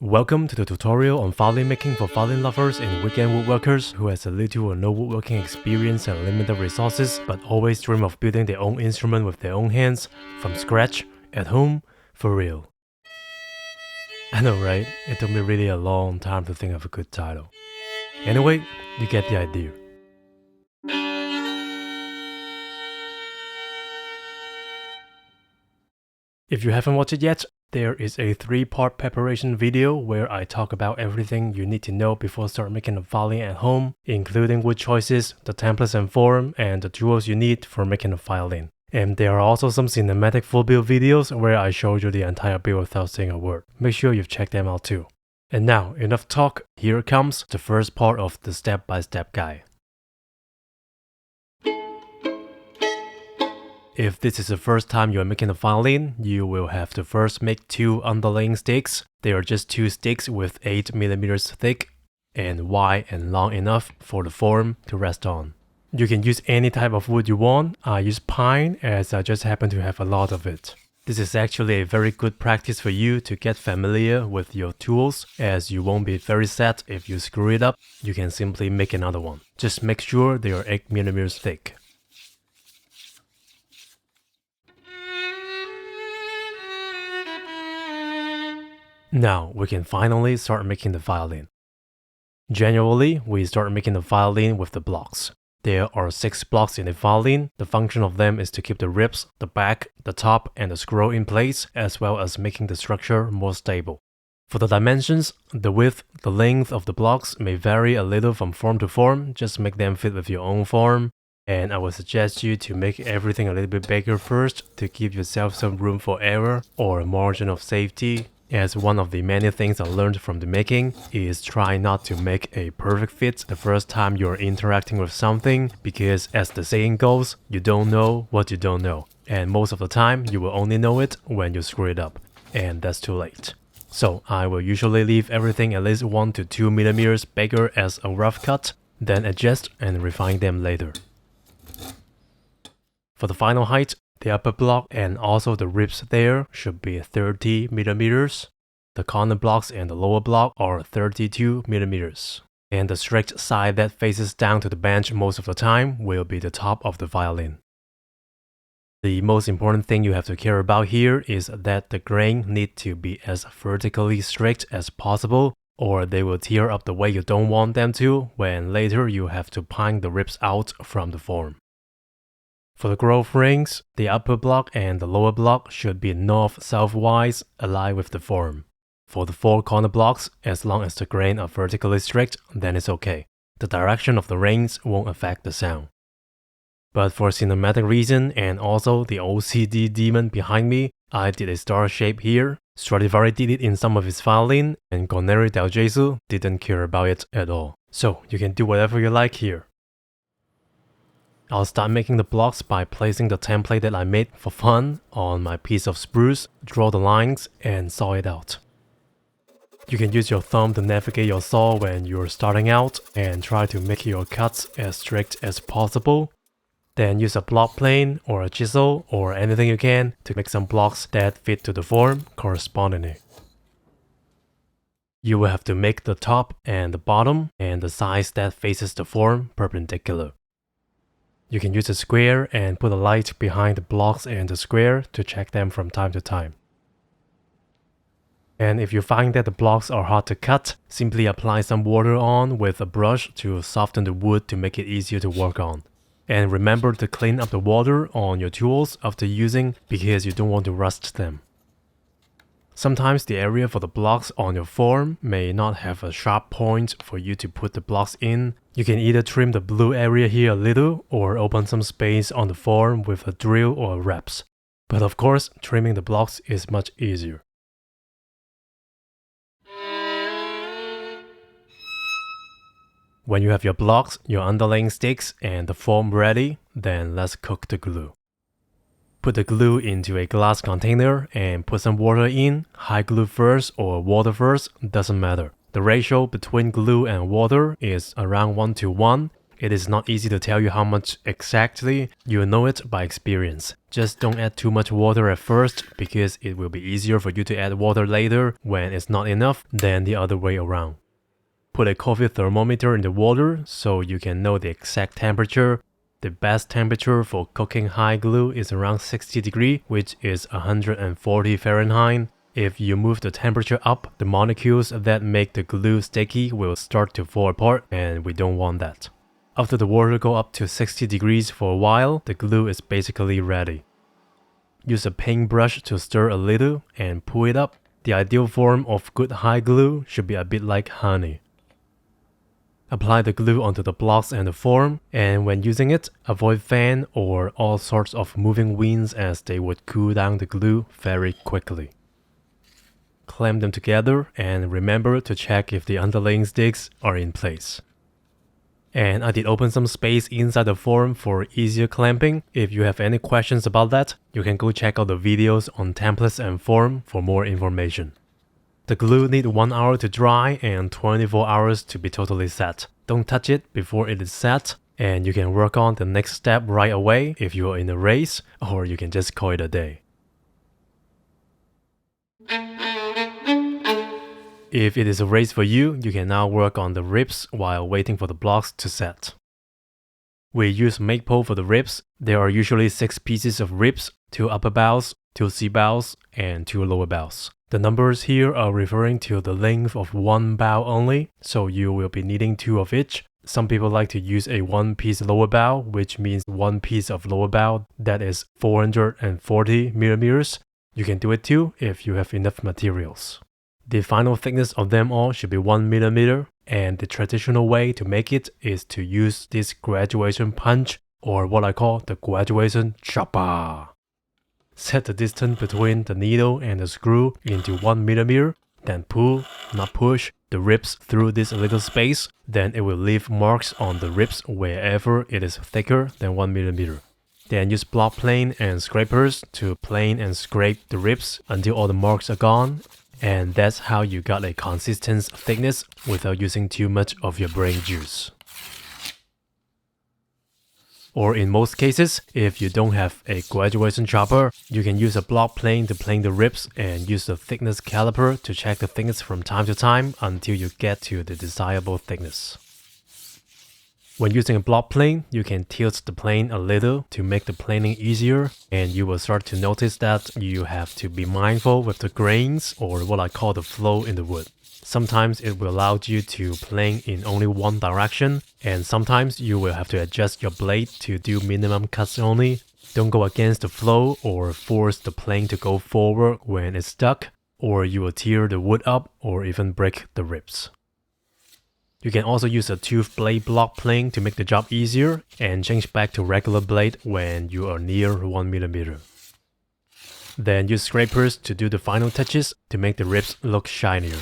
Welcome to the tutorial on violin making for violin lovers and weekend woodworkers who has a little or no woodworking experience and limited resources but always dream of building their own instrument with their own hands, from scratch, at home, for real. I know, right? It took me really a long time to think of a good title. Anyway, you get the idea. If you haven't watched it yet, there is a 3-part preparation video where I talk about everything you need to know before start making a violin at home, including wood choices, the templates and form, and the tools you need for making a violin. And there are also some cinematic full build videos where I show you the entire build without saying a word. Make sure you've checked them out too. And now, enough talk, here comes the first part of the step-by-step guide. If this is the first time you are making a violin, you will have to first make 2 underlaying sticks. They are just 2 sticks with 8mm thick and wide and long enough for the form to rest on. You can use any type of wood you want. I use pine as I just happen to have a lot of it. This is actually a very good practice for you to get familiar with your tools, as you won't be very sad if you screw it up. You can simply make another one. Just make sure they are 8mm thick. Now we can finally start making the violin. Generally, we start making the violin with the blocks. There are 6 blocks in a violin. The function of them is to keep the ribs, the back, the top, and the scroll in place, as well as making the structure more stable. For the dimensions, the width, the length of the blocks may vary a little from form to form. Just make them fit with your own form. And I would suggest you to make everything a little bit bigger first to give yourself some room for error or a margin of safety. As one of the many things I learned from the making is try not to make a perfect fit the first time you're interacting with something, because as the saying goes, you don't know what you don't know. And most of the time, you will only know it when you screw it up. And that's too late. So I will usually leave everything at least 1 to 2mm bigger as a rough cut, then adjust and refine them later. For the final height, the upper block and also the ribs there should be 30mm. The corner blocks and the lower block are 32mm. And the straight side that faces down to the bench most of the time will be the top of the violin. The most important thing you have to care about here is that the grain need to be as vertically straight as possible, or they will tear up the way you don't want them to when later you have to pine the ribs out from the form. For the grove rings, the upper block and the lower block should be north-south-wise, aligned with the form. For the 4 corner blocks, as long as the grain are vertically straight, then it's okay. The direction of the rings won't affect the sound. But for cinematic reason and also the OCD demon behind me, I did a star shape here. Stradivari did it in some of his violin, and Guarneri del Gesù didn't care about it at all. So you can do whatever you like here. I'll start making the blocks by placing the template that I made for fun on my piece of spruce, draw the lines, and saw it out. You can use your thumb to navigate your saw when you're starting out and try to make your cuts as strict as possible. Then use a block plane or a chisel or anything you can to make some blocks that fit to the form correspondingly. You will have to make the top and the bottom and the sides that faces the form perpendicular. You can use a square and put a light behind the blocks and the square to check them from time to time. And if you find that the blocks are hard to cut, simply apply some water on with a brush to soften the wood to make it easier to work on. And remember to clean up the water on your tools after using, because you don't want to rust them. Sometimes the area for the blocks on your form may not have a sharp point for you to put the blocks in. You can either trim the blue area here a little or open some space on the form with a drill or a reps. But of course, trimming the blocks is much easier. When you have your blocks, your underlaying sticks, and the form ready, then let's cook the glue. Put the glue into a glass container and put some water in. High glue first or water first, doesn't matter. The ratio between glue and water is around 1 to 1. It is not easy to tell you how much exactly. You'll know it by experience. Just don't add too much water at first because it will be easier for you to add water later when it's not enough than the other way around. Put a coffee thermometer in the water so you can know the exact temperature. The best temperature for cooking high glue is around 60 degrees, which is 140 Fahrenheit. If you move the temperature up, the molecules that make the glue sticky will start to fall apart, and we don't want that. After the water goes up to 60 degrees for a while, the glue is basically ready. Use a paintbrush to stir a little and pull it up. The ideal form of good high glue should be a bit like honey. Apply the glue onto the blocks and the form, and when using it, avoid fan or all sorts of moving winds as they would cool down the glue very quickly. Clamp them together and remember to check if the underlaying sticks are in place. And I did open some space inside the form for easier clamping. If you have any questions about that, you can go check out the videos on templates and form for more information. The glue needs 1 hour to dry and 24 hours to be totally set. Don't touch it before it is set, and you can work on the next step right away if you are in a race, or you can just call it a day. If it is a race for you, you can now work on the ribs while waiting for the blocks to set. We use Makepole for the ribs. There are usually 6 pieces of ribs, 2 upper bows, 2 C-bows, and 2 lower bows. The numbers here are referring to the length of 1 bow only, so you will be needing 2 of each. Some people like to use a 1-piece lower bow, which means 1 piece of lower bow that is 440 millimeters. You can do it too if you have enough materials. The final thickness of them all should be 1 millimeter, and the traditional way to make it is to use this graduation punch, or what I call the graduation chopper. Set the distance between the needle and the screw into 1 millimeter, then pull, not push, the ribs through this little space, then it will leave marks on the ribs wherever it is thicker than 1 millimeter. Then use block plane and scrapers to plane and scrape the ribs until all the marks are gone, and that's how you got a consistent thickness without using too much of your brain juice. Or in most cases, if you don't have a graduation chopper, you can use a block plane to plane the ribs and use the thickness caliper to check the thickness from time to time until you get to the desirable thickness. When using a block plane, you can tilt the plane a little to make the planing easier, and you will start to notice that you have to be mindful with the grains, or what I call the flow in the wood. Sometimes it will allow you to plane in only one direction, and sometimes you will have to adjust your blade to do minimum cuts only. Don't go against the flow or force the plane to go forward when it's stuck, or you will tear the wood up or even break the ribs. You can also use a tooth blade block plane to make the job easier and change back to regular blade when you are near 1 millimeter. Then use scrapers to do the final touches to make the ribs look shinier.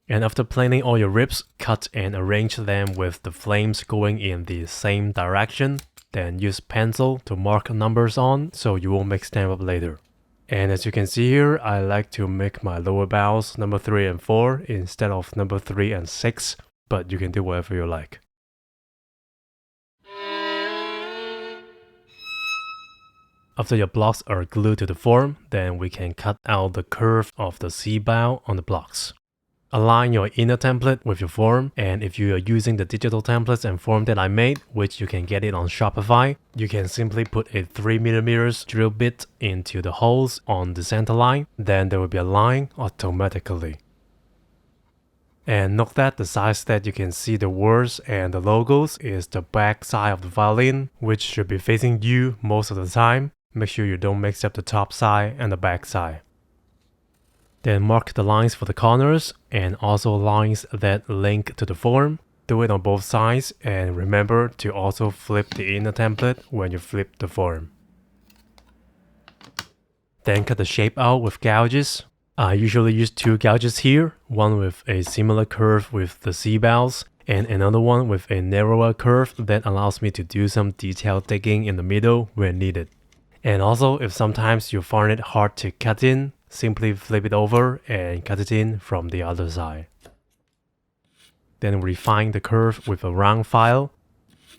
And after planing all your ribs, cut and arrange them with the flames going in the same direction. Then use pencil to mark numbers on so you won't mix them up later. And as you can see here, I like to make my lower bows number 3 and 4 instead of number 3 and 6, but you can do whatever you like. After your blocks are glued to the form, then we can cut out the curve of the C-bow on the blocks. Align your inner template with your form, and if you are using the digital templates and form that I made, which you can get it on Shopify, you can simply put a 3mm drill bit into the holes on the center line, then there will be a line automatically. And note that the size that you can see the words and the logos is the back side of the violin, which should be facing you most of the time. Make sure you don't mix up the top side and the back side. Then mark the lines for the corners and also lines that link to the form. Do it on both sides and remember to also flip the inner template when you flip the form. Then cut the shape out with gouges. I usually use 2 gouges here, one with a similar curve with the C-bows and another one with a narrower curve that allows me to do some detail digging in the middle where needed. And also, if sometimes you find it hard to cut in, simply flip it over and cut it in from the other side. then refine the curve with a round file.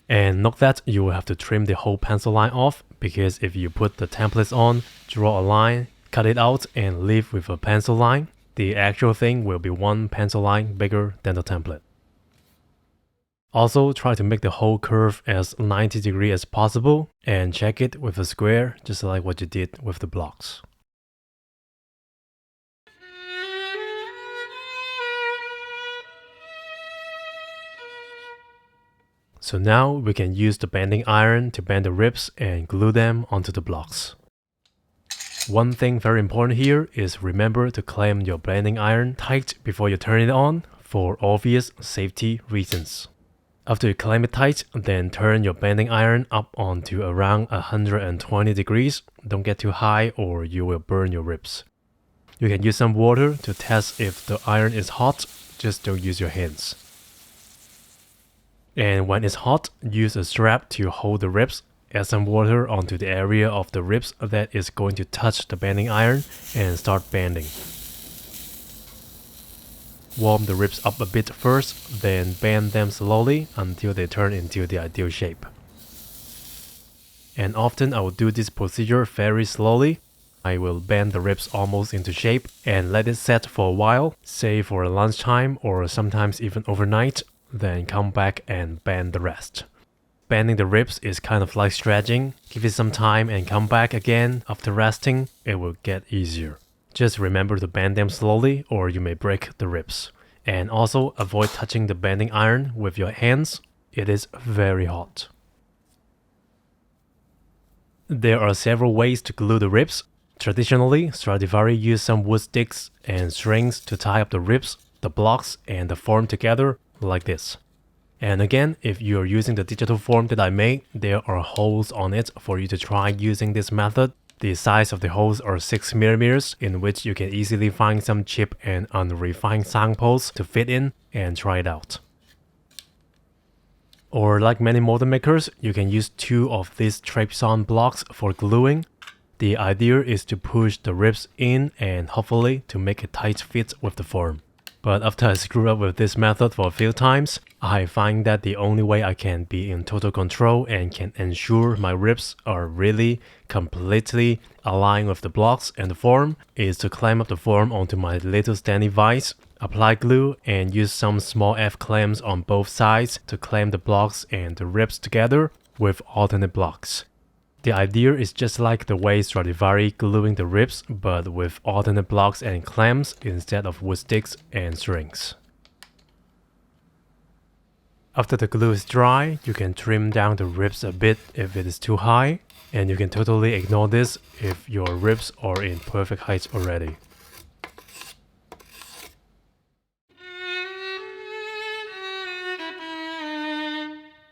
And note that you will have to trim the whole pencil line off, because if you put the templates on, draw a line, cut it out, and leave with a pencil line, the actual thing will be one pencil line bigger than the template. Also, try to make the whole curve as 90 degrees as possible, and check it with a square, just like what you did with the blocks. So now we can use the bending iron to bend the ribs and glue them onto the blocks. One thing very important here is remember to clamp your bending iron tight before you turn it on for obvious safety reasons. After you clamp it tight, then turn your bending iron up onto around 120 degrees. Don't get too high or you will burn your ribs. You can use some water to test if the iron is hot, just don't use your hands. And when it's hot, use a strap to hold the ribs. Add some water onto the area of the ribs that is going to touch the bending iron and start bending. Warm the ribs up a bit first, then bend them slowly until they turn into the ideal shape. And often I will do this procedure very slowly. I will bend the ribs almost into shape and let it set for a while, say for a lunchtime or sometimes even overnight. Then come back and bend the rest. Bending the ribs is kind of like stretching. Give it some time and come back again after resting. It will get easier. Just remember to bend them slowly or you may break the ribs. And also avoid touching the bending iron with your hands. It is very hot. There are several ways to glue the ribs. Traditionally, Stradivari used some wood sticks and strings to tie up the ribs, the blocks, and the form together like this. And again, if you are using the digital form that I made, there are holes on it for you to try using this method. The size of the holes are 6 mm, in which you can easily find some cheap and unrefined signposts to fit in and try it out. Or like many modern makers, you can use 2 of these trapezoid blocks for gluing. The idea is to push the ribs in and hopefully to make a tight fit with the form. But after I screw up with this method for a few times, I find that the only way I can be in total control and can ensure my ribs are really completely aligned with the blocks and the form is to clamp up the form onto my little standing vise, apply glue, and use some small F-clamps on both sides to clamp the blocks and the ribs together with alternate blocks. The idea is just like the way Stradivari gluing the ribs, but with alternate blocks and clamps instead of wood sticks and strings. After the glue is dry, you can trim down the ribs a bit if it is too high, and you can totally ignore this if your ribs are in perfect height already.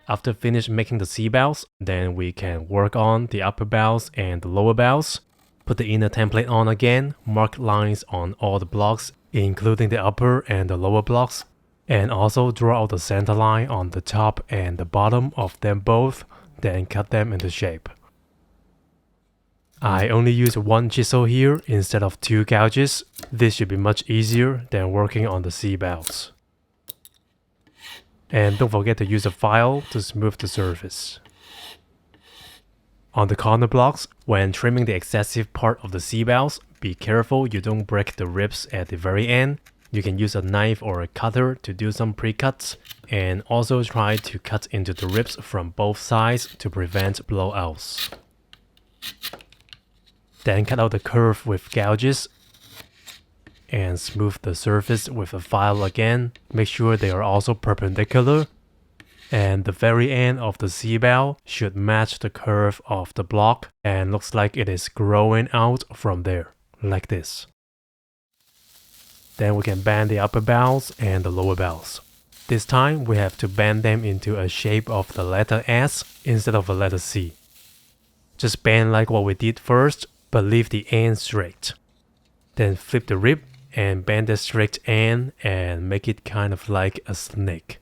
After finish making the C-bows, then we can work on the upper bows and the lower bows. Put the inner template on again, mark lines on all the blocks, including the upper and the lower blocks, and also draw out the center line on the top and the bottom of them both, then cut them into shape. I only use 1 chisel here instead of 2 gouges. This should be much easier than working on the C-bows. And don't forget to use a file to smooth the surface. On the corner blocks, when trimming the excessive part of the C-bows, be careful you don't break the ribs at the very end. You can use a knife or a cutter to do some pre-cuts, and also try to cut into the ribs from both sides to prevent blowouts. Then cut out the curve with gouges and smooth the surface with a file again. Make sure they are also perpendicular. And the very end of the C-bow should match the curve of the block and looks like it is growing out from there, like this. Then we can bend the upper bows and the lower bows. This time we have to bend them into a shape of the letter S instead of a letter C. Just bend like what we did first, but leave the end straight. Then flip the rib and bend the straight end and make it kind of like a snake.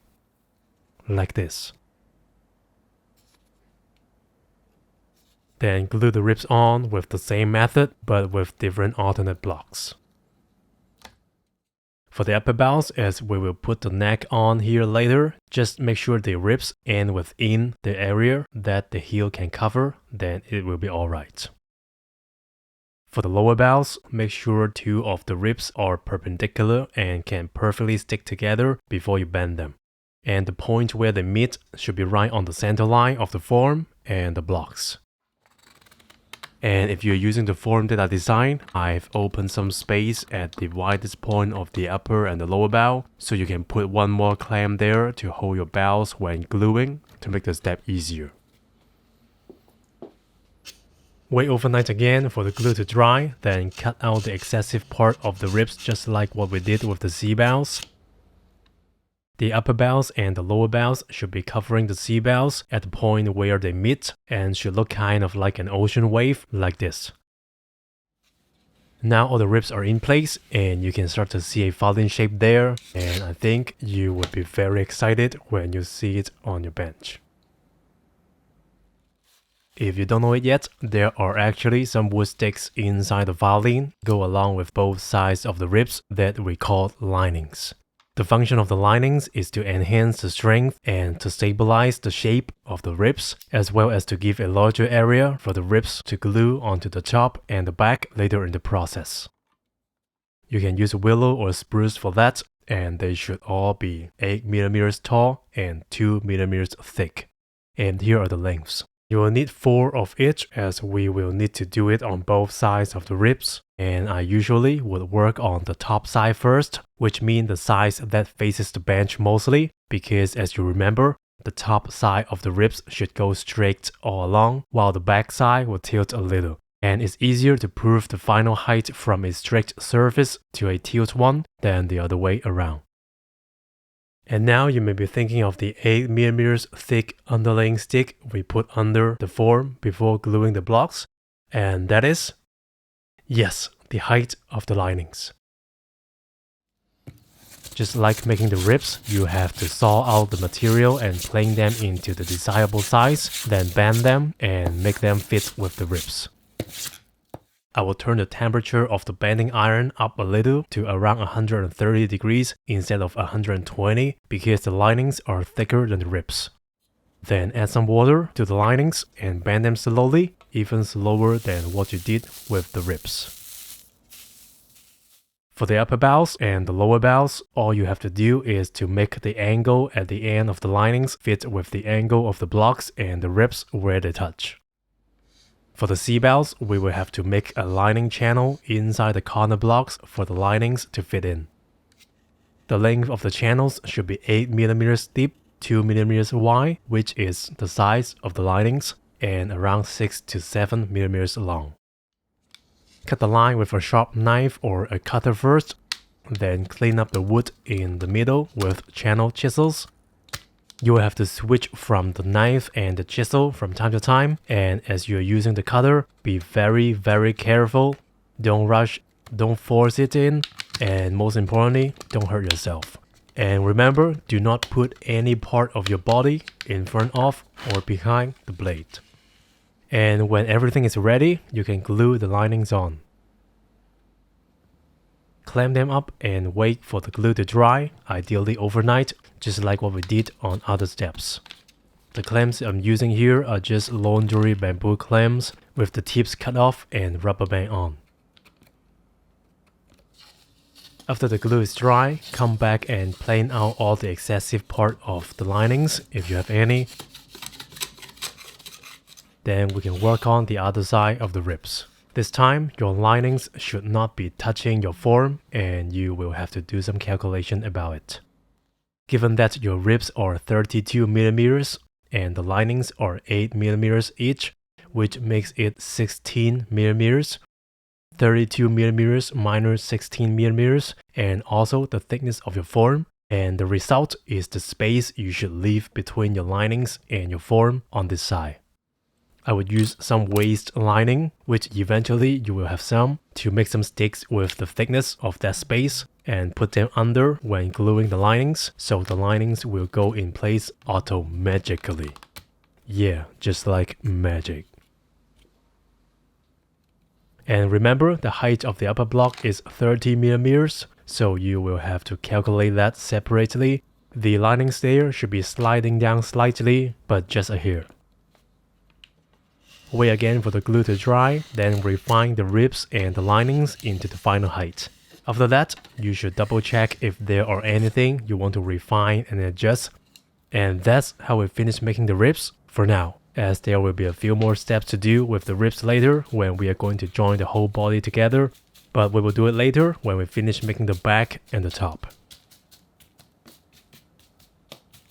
Like this. Then glue the ribs on with the same method but with different alternate blocks. For the upper bows, as we will put the neck on here later, just make sure the ribs end within the area that the heel can cover, then it will be alright. For the lower bows, make sure 2 of the ribs are perpendicular and can perfectly stick together before you bend them. And the point where they meet should be right on the center line of the form and the blocks. And if you're using the form that I designed, I've opened some space at the widest point of the upper and the lower bow, so you can put one more clamp there to hold your bows when gluing to make the step easier. Wait overnight again for the glue to dry, then cut out the excessive part of the ribs just like what we did with the C bows. The upper bows and the lower bows should be covering the C bows at the point where they meet and should look kind of like an ocean wave like this. Now all the ribs are in place and you can start to see a violin shape there, and I think you would be very excited when you see it on your bench. If you don't know it yet, there are actually some wood sticks inside the violin go along with both sides of the ribs that we call linings. The function of the linings is to enhance the strength and to stabilize the shape of the ribs, as well as to give a larger area for the ribs to glue onto the top and the back later in the process. You can use willow or spruce for that, and they should all be 8 mm tall and 2 mm thick. And here are the lengths. You will need 4 of each, as we will need to do it on both sides of the ribs, and I usually would work on the top side first, which means the side that faces the bench mostly, because as you remember, the top side of the ribs should go straight all along, while the back side will tilt a little, and it's easier to prove the final height from a straight surface to a tilt one than the other way around. And now you may be thinking of the 8 mm thick underlaying stick we put under the form before gluing the blocks, and that is, yes, the height of the linings. Just like making the ribs, you have to saw out the material and plane them into the desirable size, then bend them and make them fit with the ribs. I will turn the temperature of the bending iron up a little to around 130 degrees instead of 120 because the linings are thicker than the ribs. Then add some water to the linings and bend them slowly, even slower than what you did with the ribs. For the upper bows and the lower bows, all you have to do is to make the angle at the end of the linings fit with the angle of the blocks and the ribs where they touch. For the C bows, we will have to make a lining channel inside the corner blocks for the linings to fit in. The length of the channels should be 8 mm deep, 2 mm wide, which is the size of the linings, and around 6 to 7 mm long. Cut the line with a sharp knife or a cutter first, then clean up the wood in the middle with channel chisels. You will have to switch from the knife and the chisel from time to time, and as you are using the cutter, be very careful. Don't rush, don't force it in, and most importantly, don't hurt yourself. And remember, do not put any part of your body in front of or behind the blade. And when everything is ready, you can glue the linings on. Clamp them up and wait for the glue to dry, ideally overnight, just like what we did on other steps. The clamps I'm using here are just laundry bamboo clamps with the tips cut off and rubber band on. After the glue is dry, come back and plane out all the excessive part of the linings if you have any. Then we can work on the other side of the ribs. This time, your linings should not be touching your form and you will have to do some calculation about it. Given that your ribs are 32 mm and the linings are 8 mm each, which makes it 16 mm, 32 mm minus 16 mm, and also the thickness of your form, and the result is the space you should leave between your linings and your form on this side. I would use some waist lining, which eventually you will have some, to make some sticks with the thickness of that space and put them under when gluing the linings, so the linings will go in place auto-magically. Yeah, just like magic. And remember, the height of the upper block is 30 mm, so you will have to calculate that separately. The linings there should be sliding down slightly, but just a hair. Wait again for the glue to dry, then refine the ribs and the linings into the final height. After that, you should double check if there are anything you want to refine and adjust. And that's how we finish making the ribs for now, as there will be a few more steps to do with the ribs later when we are going to join the whole body together, but we will do it later when we finish making the back and the top.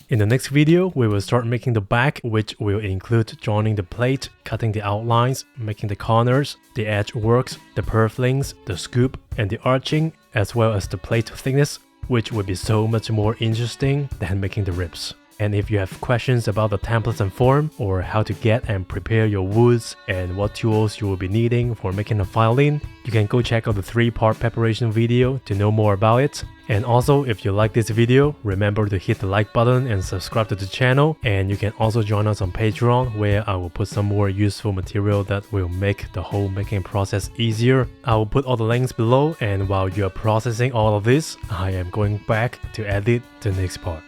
In the next video, we will start making the back, which will include joining the plate, cutting the outlines, making the corners, the edge works, the purflings, the scoop, and the arching, as well as the plate thickness, which will be so much more interesting than making the ribs. And if you have questions about the templates and form, or how to get and prepare your woods, and what tools you will be needing for making a violin, you can go check out the 3-part preparation video to know more about it. And also, if you like this video, remember to hit the like button and subscribe to the channel. And you can also join us on Patreon, where I will put some more useful material that will make the whole making process easier. I will put all the links below, and while you are processing all of this, I am going back to edit the next part.